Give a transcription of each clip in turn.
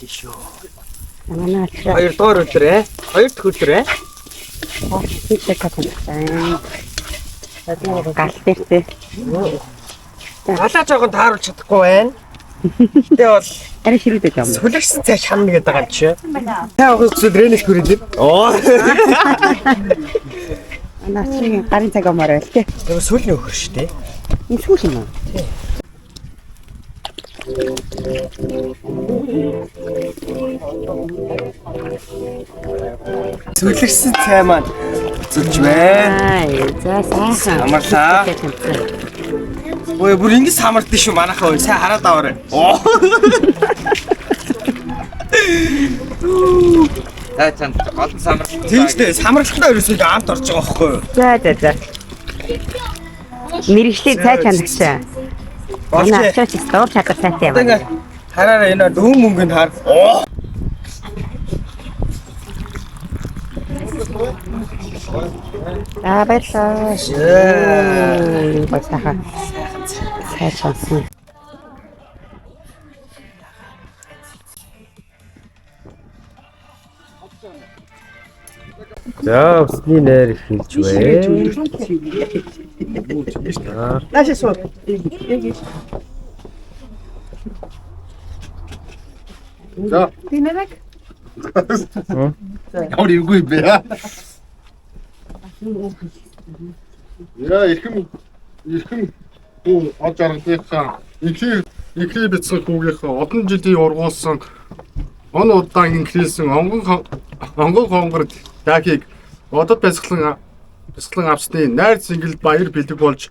Тийш үү. Манай ачаа. Хоёр доор өдрөө. Хоёр дахь өдрөө. Хичээх гэсэн. Гал дээртэй. Галаа жоохон тааруулж чадахгүй байна. Гэтэ бол Арай ширүүдэт юм. сүлэгсэн цай шанна гэдэг байгаа чи. Та авах гэсэн тренинг хүрээд. Оо. Анаач гарын цаг амаар байл те. Тэр сүүлийн өхөр шүү дээ. Энэ сүүл юм уу? Сүлэгсэн цай маань зүлж байна. За сайхан. Амарлаа. Ой бүр ингэ самардсан шүү манайхаа ой сайн хараад аваарай. Оо. За чанд олон самарлалтай. Тэгжтэй самарлалтаа ерөөсөө амт орж байгаа байхгүй юу? За. Мэргэжлийн цай чанагчаа. Манай ачаач стор чадах сайтай юм. Ингээ хараараа энэ дүүн мөнгөнд хар. Оо. Баярлалаа. Баярлалаа. Цай чансан. За усны нэр хэлж байна. Нааш суу. За. Тинэрэг. Ямар эвгүй бэ? Яа ихэм хүү олж аргадынхаа ихний бяцхан хүүгийнхээ олон жилийн ургуулсан он удаан инхлсэн онгон хонгор дахийг одод бясалган авсны найр цэнгэл баяр бэлэг болж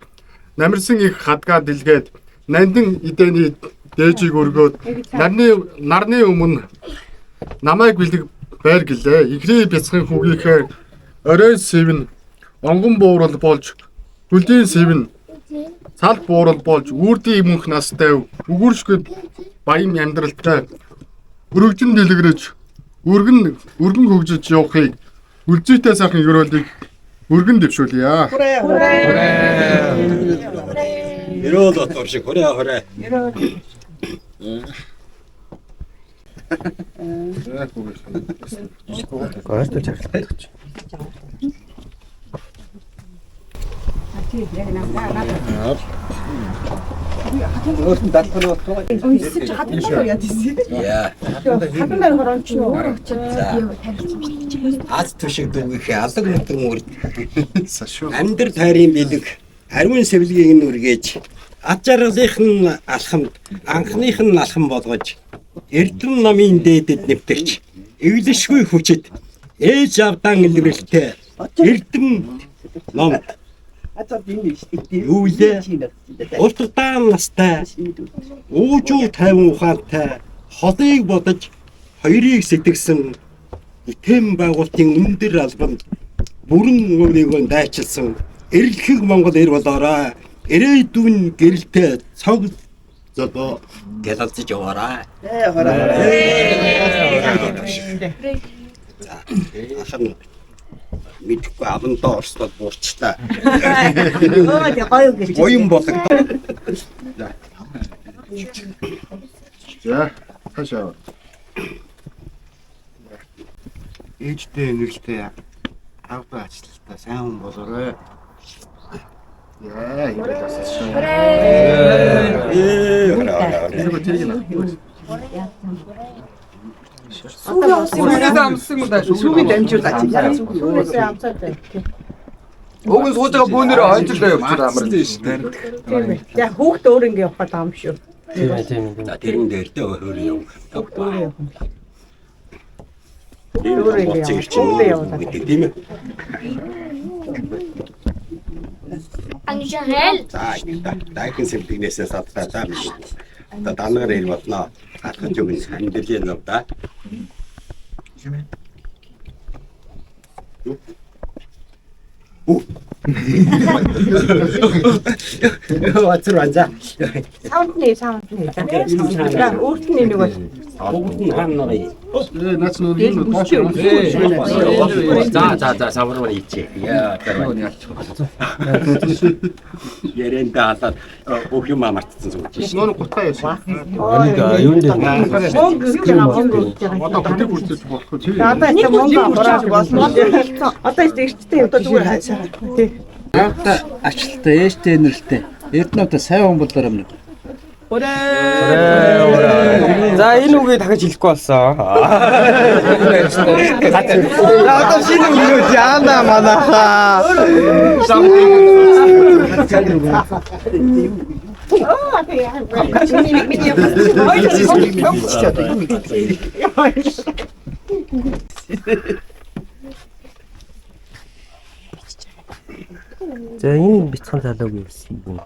намирсан их хадгаа дэлгээд нандин идэний дээжийг өргөөд нарны өмнө намайг бэлэг байр гэлээ. Ихний бяцхан хүүгийнхээ орой сэвэн онгон буурал болж гүлдийн сэвэн цал буурал болж үрдийн мөнх настай үгүршгүй баян амьдралтай өргөжин дэлгэрэж өргөн хөгжиж явахыг үлзийтэй сайхан өрөөлийг өргөн дэвшүүлье. Ерөөл дотор шиг хорой. Гойртой чагтай. Өөртөө далбар болтоо. Өйсөж хатмаар яа тийсэн. Яа. Хатмаар хоромч нь өөр очиж Аз түшиг дүүгийнхээ алаг нутгийн үрд амьдар тайрын бэлэг ариун сэвлэгийг нь үргээж ад жаргалынх нь алхамд анхных нь алхам болгож эрдэм намын дээдэд нэвтэрч эвлэшгүй хүчит ээж авдаан илрэлтэй эрдэм ном Юулээ уртгаан настай уужуу тайван ухаантай холыг бодож хоёрыг сэтгсэн итэм байгуултын өндөр албанд бүрэн өөрийгөө дайчилсан эрэлхэг Монгол эр болоорой. Ирээдүйн гэрэлтэй цог зодоо гэлэлцэж яваарай. Ахын мэдхгүй авантаа орснод буурчтай. гоё гэж. Гоён болог. За, хашаа. Ээжтэй нэрэлтэй авгаа ачлалтаа сайн хүн болоорой. Яа, ирэл асуусан. Эээ. Сүүлийн амсан удаа сүүгийн дамжуулаач. Сүүнээсээ амсаад байна. Уг нь сууж байгаа бөөнөр ойцолтой явчихсан амар. Тийм ээ. Яг хүүхд өөр ингэ явах таам шүү. Тэрэн дээр дэ өөр юм. Өөр ингэ явах. Тийм ээ. Ангел. Дайхан сэлбигнээсээ садтаа таа биш. Та дангаар ир болно. Хатхан зүг амьдрал юм да. Вацрванза. Саундны. За өөрт нь нэг бол бүгд нь хаана байгаа юм. Наач нөө доош. За самбар ийчээ. Яа ярэнда халаад бүх юм мартсан зүгж шээ. Нөө гутгаа яасан. Юунд Одоо бүрдэж болох үү? одоо их мөнгө аваад болно. Одоо их эрттэй одоо зүгээр хайсаа. Тий. Та ачлалтай, ээжтэй, нэрэлтэй. Эрдэнэтэй сайн хүн болоор өмнө. За энэ үгийг дахиж хэлэхгүй болсон. Одоо шинэ үг яана манайхаа. За энэ бяцхан залууг юусэн юм.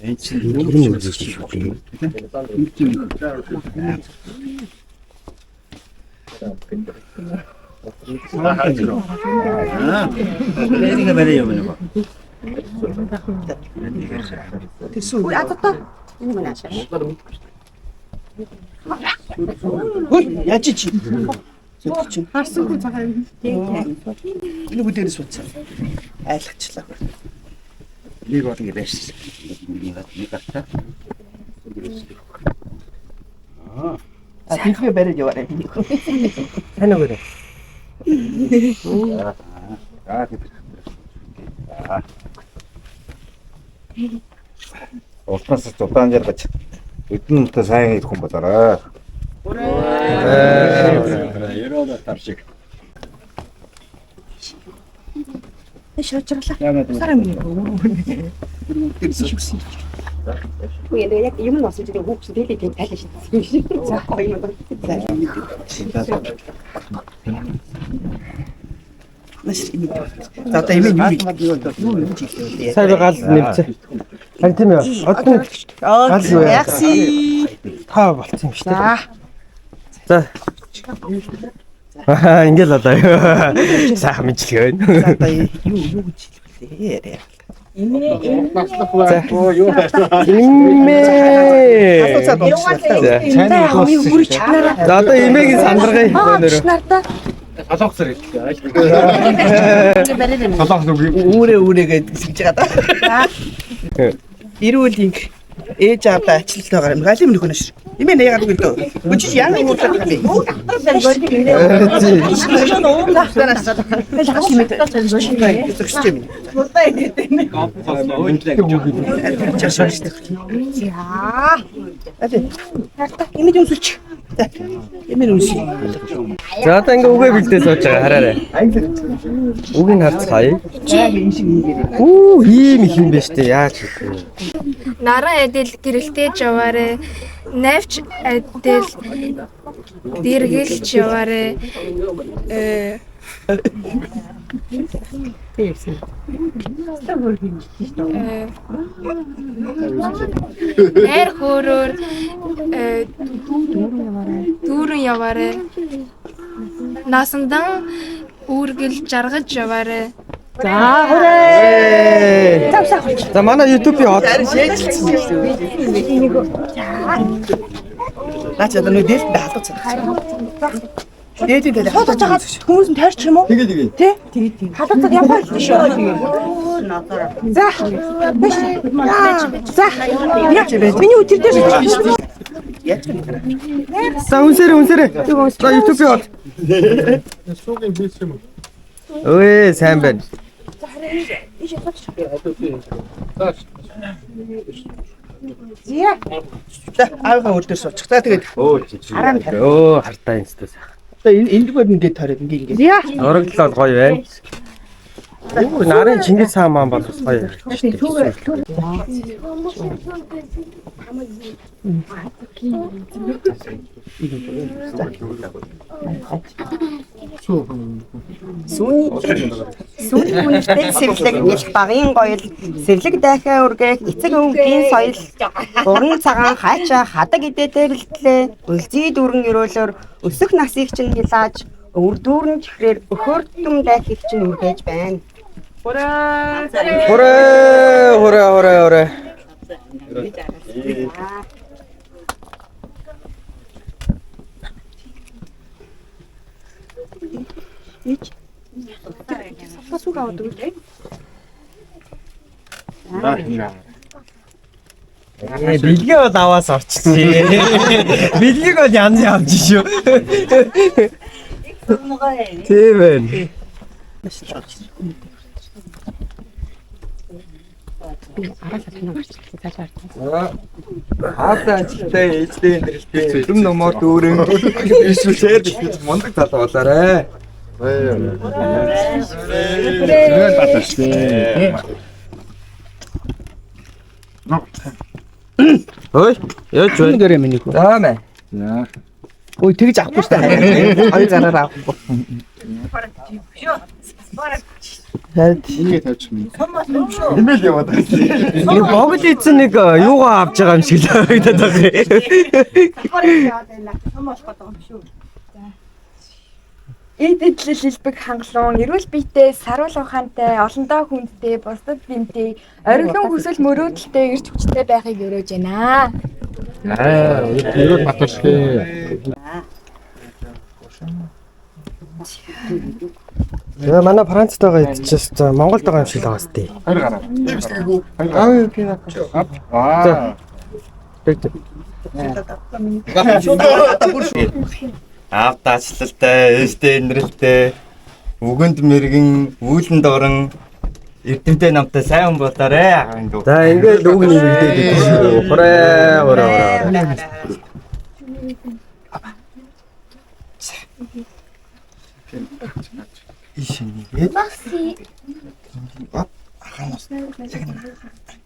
Энэ чинь юу нэг шүү дээ. Энийг барай юм байна. Ой, атата. Энэ мөн ашаа. Хөөе, яаж чи? Харсангүй цагаан. Энэ бүдээр сууцсан. Айлгачлаа. Нэг бол ингэ байсан. Нэг гартаа. Тийхээ барай яваарай. Тань өгөөрэй. Ултнаас зудаан жаргаж өднөмтэй сайн их хүн болоорой. Яроо таршиг. Шоочрлаа. Яагаад Үгүй яг юм нь осож байгаа хүүхд дээлээ тийм тайлж шийдсэн. За гоё юм байна. За одоо юм юу юм Сайн би гал нэмцээ. Харин тийм ээ. Одоо гал юу яа? Та болцсон юм шүү дээ. За. Ингээл одоо сайхан мэдлэг байна. За одоо юу гэж хэлвэлээ. Имээ. За одоо имэгийн сандаргыг Нарта. толгоцор хэлээ. Үүрээгээ гэж байгаа. Ирүүл инг ээж аавда ачлалт байгаа юм. Галим нөхөн ш. Имээ нэ яагаад үгүй. Үчиж яа нэг утга юм бэ? За одоо ингээ үгээ бэлдээ сууж байгаа хараарай. Үгийг харцгаая. Үу ийм их юм байна штэ яаж хийх вэ? Наран эдэл гэрэлтэж яваарэ. Навч эдэл дэргэлж яваарэ. Нэр хөөрөөр дүүрэн яваарэ. Насандан үргэл жаргаж яваарэ. За хүрээ. За манай YouTube-ийн хот. Наач одоо нөө дээлт хаалгац. Дээд Хуудаж байгаа хүмүүс нь тойрч юм уу? Тэгээ. Тий. Халууцад явах л шүү. За. За. Миний үтэр дээр шүү. За үнсэрээ. За YouTube-ийн хот. Суугийн бийс юм. Өө сайн байна. Зя. аавга өөр дээр суучих. За тэгээд Өө хартаа юм зү. одоо энд бүр ингээд тараад ингээд. Зя. Ороглол гоё байна. Өө нарын Чингис хаан маань бол бас гоё. Сүүний үнэтэй сэвлэг их багын гоёл сэвлэг дахиа үргэх эцэг өвгийн соёл уран цагаан хайчаа хадаг идэтээр илтлээ үлзий дүүрэн өрөөлөөр өсөх насыг чинь хилааж өвөр дүүрэн чихрээр өхөртөм дайхийг чинь үргэж байна. Хүрээ. 밀려 나와서 어찌지. 밀리고 얌얌 지쇼. 팀은 Аатаачтай ээжтэй нэртэй юм номоо дүүрэн ишүүшээр мондөг талаа болоорой. ой яа ч гэрэ миний хөө. За мэ. Ой тэгж авахгүй шүү дээ. Хоёр гараар авахгүй. Ингээд тавьчихна. Имэйл яваад байна. нэг богд ийцэн нэг юугаа авч байгаа юм шиг л харагдаад байгаа. Эд эдлэл хэлбэг хангалуун, эрүүл биетэй, саруул ухаантай, олондоо хүндтэй, бусдад бинтэй, ориглон хүсэл мөрөөдөлтэй, эрч хүчтэй байхыг өрөөж байна. Ерөөд батаршгүй. За манай Францд байгаа идчихээс за Монголд байгаа юм шиг л байгаа сте. Хоёр гараа. Аа юу кино. Аа. Аавтаачлалтай, ээжтэй инрэлтэй, үгэнд мэрэгэн, үүлэнд орон эрдэмтэй намтай сайн болоорой. За ингээд үг нэмэгдээд идэх шүү. Орой.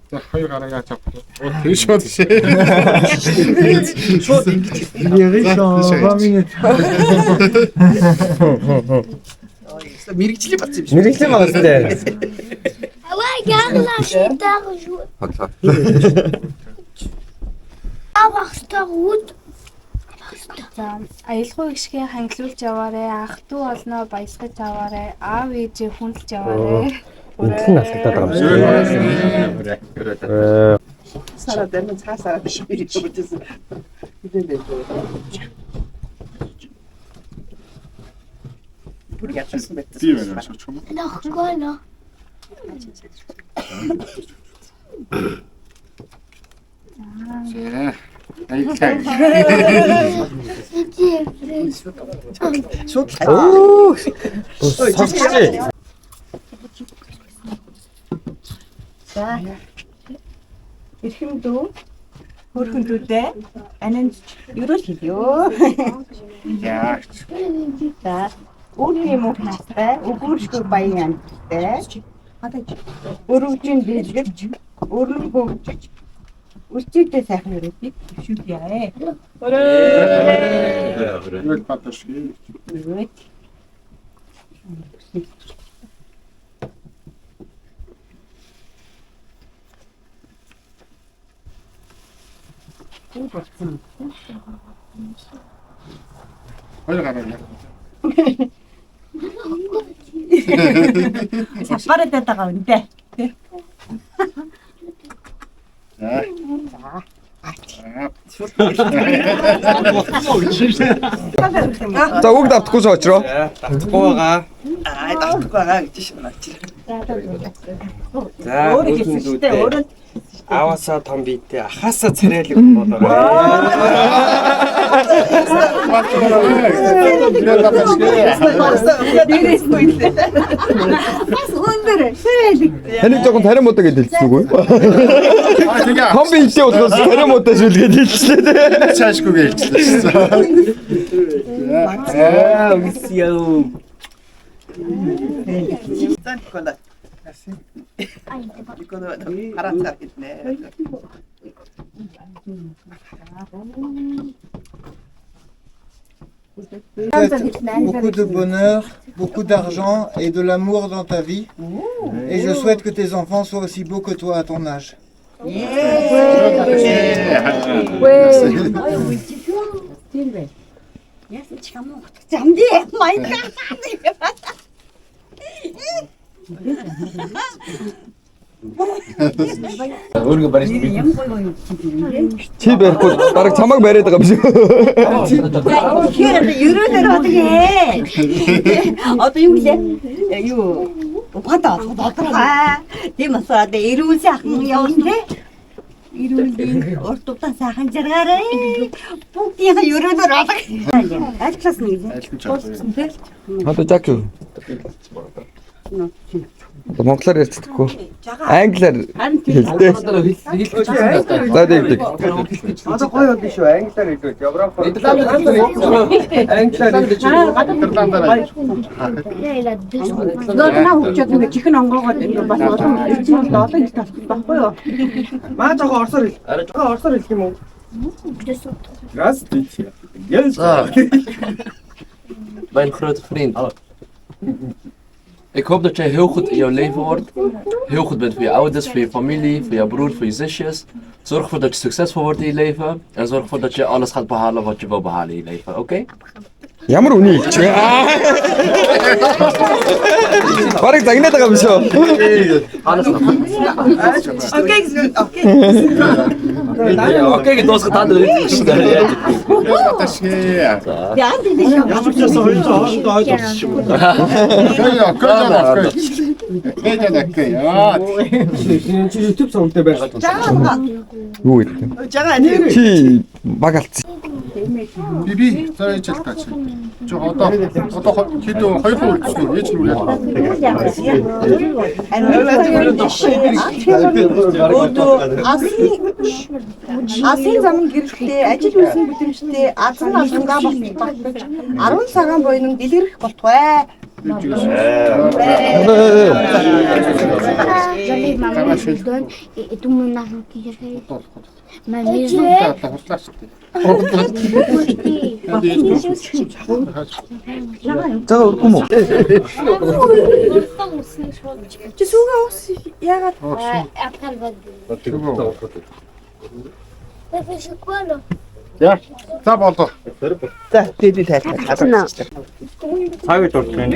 За хоёр гараа яаж авах вэ? Тэр шууд шээ. Шууд ингэж. Мэргэжлийн бац юм шиг. Мэргэжлийн байгаа сте. Аваа яаглаа шийдэж шүү. За аялгүй гişгээ хангалуулж яваарэ. Ах トゥ олноо баясгаж аваарэ. Аав ээжээ хүндэлж яваарэ. Үнэн нь алдагдаад байгаа юм шиг. Сараа дэмэн цаасараа биш бидээс. Бидээ. Бүр ятсан байтсан. Тийм байна шүү чум. Нохгоно. За. Айтай. Шууд Оо. Сорчээ. За. Эрхэм дүү, хөрхөн дүүдээ анин ерөөл хэлё. Яа. За. Үүний мөн хастай, өгөөшгүй баян амьттай. Өрөвжин дэлгэрч, өрнө хөвжиж, үлчээтэй сайхан өрөөдгийг төвшүүлье. Ерөөд батаршгүй. Хоёр гараа яа. Сапараад байгаа үнтэй. За үг давтахгүй соочроо. Давтахгүй байгаа. давтахгүй байгаа гэж шинэ очив. За өөрийн дүүдээ. Аваасаа том биетэй, ахаасаа царайлаг болоо. Ерөөд батаршгүй. Таны жоохон таримуудаа гэж хэлсэн үгүй. Том биетэй болохоос таримуудаа шүлгээд хэлчихлээ дээ. Чаашгүй хэлчихлээ шүү. Үсяу. Сан кола. Аси. Никола харацаа гитнэ. Beaucoup de bonheur, beaucoup d'argent et de l'amour dans ta vie. Et je souhaite que tes enfants soient aussi beaux que toi à ton âge. Өөргөө барьж би. Чи барихгүй бараг чамайг бариад байгаа биш үү? Тэгэхээр ерөөнөр одгийн. Одоо юу гэлээ? Юу ухаатаа бодлоо. Тийм асаад эрүүл сайхан явна те. Эрүүлийн уртуудаа сайхан жаргаарай. Бүгдийн ерөөнөр алга. Альчлаас нэг. Одоо жак юу? Монголоор ярьцдаггүй. Англиар хэлдэг. За дийдэг. Одоо гоё бол шүү. Англиар хэлдэг. Географи. Англиар хэлдэг. Наа хүчээд нэг чихэн онгоогоо бас олон эрдэнэ олон их талах байхгүй юу? Маа жоо орсоор хэл. Орсоор хэлэх юм уу? Раз dit. Yes. Mijn grote vriend. Ik hoop dat jij heel goed in jouw leven wordt. Heel goed bent voor je ouders, voor je familie, voor jouw broer, voor je zusjes. Zorg ervoor dat je succesvol wordt in je leven. En zorg ervoor dat je alles gaat behalen wat je wil behalen in je leven, oké? Ямар үний хэлж вэ? Бараг загнаад байгаа юм шүү. Окей. Окей, дуусах таад өгч шүү дээ. Яа тийм шүү. Ямар ч байсан хоёроо хоорондоо ойлгуулсан шүү. Чи YouTube сонголттой байгаад байна. Юу гэдэг? Жагаа нэр. Чи багалцсан. Биби цаа ичэл таач. Чи одоо хэд 2 хүрсэн үү? Ээж нүрээ. Асын замын гэрэлтэй ажил үйлсэн бүлэмжтэй азан алгангаа болтдог. 10 цагаан буйныг дэлгэрэх болтугай. За үргүй мө. Чи сүүгээ ус яагаад Яа. За болоо. За дээд тайлбар. Цагийг дуртай.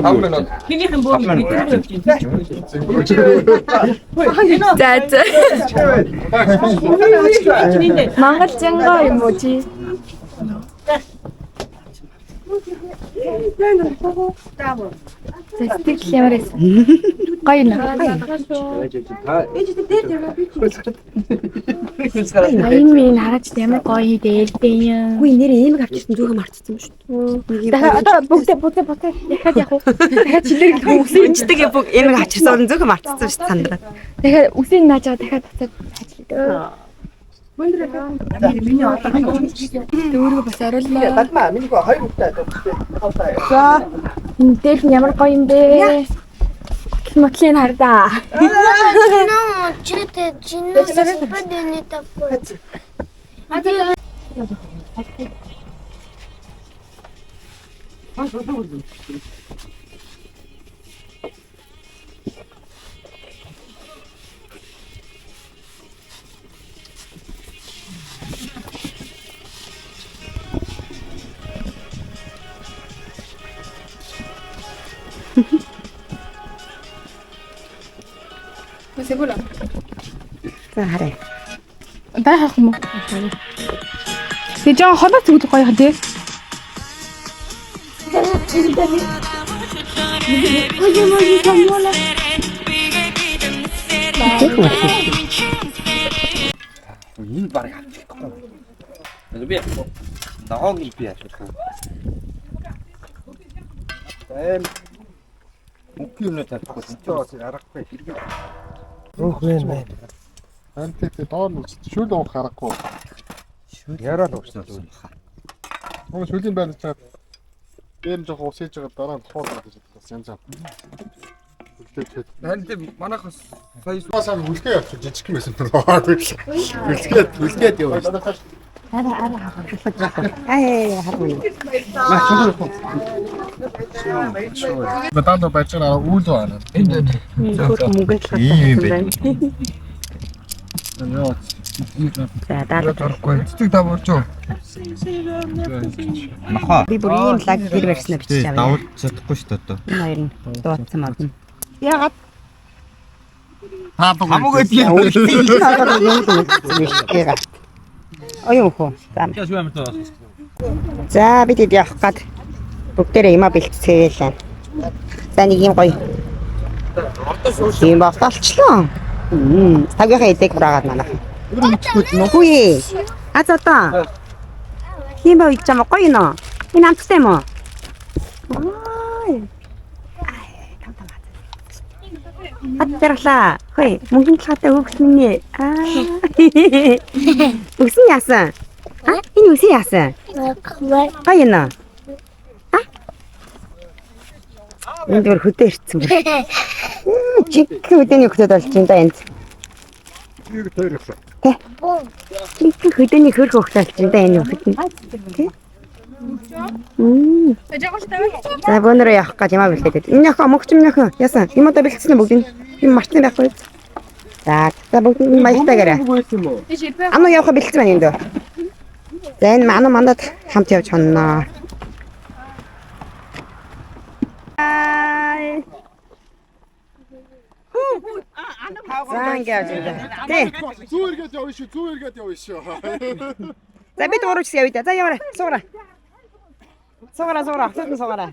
5 минут. Хинийхэн бөө мэдэрч За. Монгол жингаа юм уу чи? Зэстик ямар эс. Гоё нэ. Айн минь хараач ямар гоё дээлтэй юм. Үгүй нэр ийм авчихсан зүгөө мартчихсан юм шүү. дахиад одоо бүгд дахиад яг уу. Дахиад чилэр үсэнчдэг бүх ийм авчихсан зүгөө мартчихсан шүү сандраа. дахиад үсийг нааж байгаа дахиад буцаад ажилладаг. миний одоо Дөрөв бас оруулнаа. Батма миний гоо хоёр хүүхдээ. За. Энэ дээр нь ямар гоё юм бэ? Мотлын хардаа. C'est beau là. За хараа. Байх юм уу? Тэг жоо хоноо зүгт гоё хэ. Энэ баг авчихгүй. Би нааг би ашиглах. Мөнгө юм тавьхгүй ч аргагүй. Өөх вэ. Антэт доор нь шүл уух харахгүй. Яраа л уучнаа. Оо шүлийн байр чад. Дээр нь жоох усээж байгаа дараа нь хоолоо гэж янз янз. Харин тийм манайхас сая Масаа үлгээ явчих жижиг юм байсан. Үлгээд яваа. Батанда бачаа үйл байна. За дараа гарахгүй. Цэцэг давуулж уу? Маха. би бүр ийм лаг дээр барьснаа бичиж авъя. Давуулж чадахгүй шүү дээ одоо. Энэ хоёр нь дуудсан модно. ягаад Хамаг өдгийг. Оюун хөө. За бид явах гад бүгдээрээ юмаа бэлтцээйлээ. За нэг юм гоё. Тийм болчихлоо. Цагийнхаа эдэг хүраагаад манайх. Нүгүй. Азата. Тийм ба ичэм гоё нөө. Энэ амттай юм уу? Аттерла. Хөөе, мөнгөн талаатай хөөхт минь. Үсэн яасан? Энэ үсэн яасан? Гоё нөө. Энд дөр хөдөө ирсэн бүр. Чиг хөдөөний хөтөд болж байна да энд. Чиг хөдөөний хөрх хөтөд болж байна да энэ хөтөд. За бөөнөрөө явах гэж юмаа бэлдээд. Энэ яхаа мөгч юм яхаа. Яасан? Юм одоо бэлдсэн үү бүгд? Юм мартсан байхгүй. За бүгд маягтайгаараа. Ану явах бэлдсэн байна энд. За энэ мандад хамт явж хонноо. Зангяаж энэ. Зүү эргээд явна шүү. Зүү эргээд явна шүү. За бид урууч явъя да. За яваарай. Суура. Суура. Хатан суура.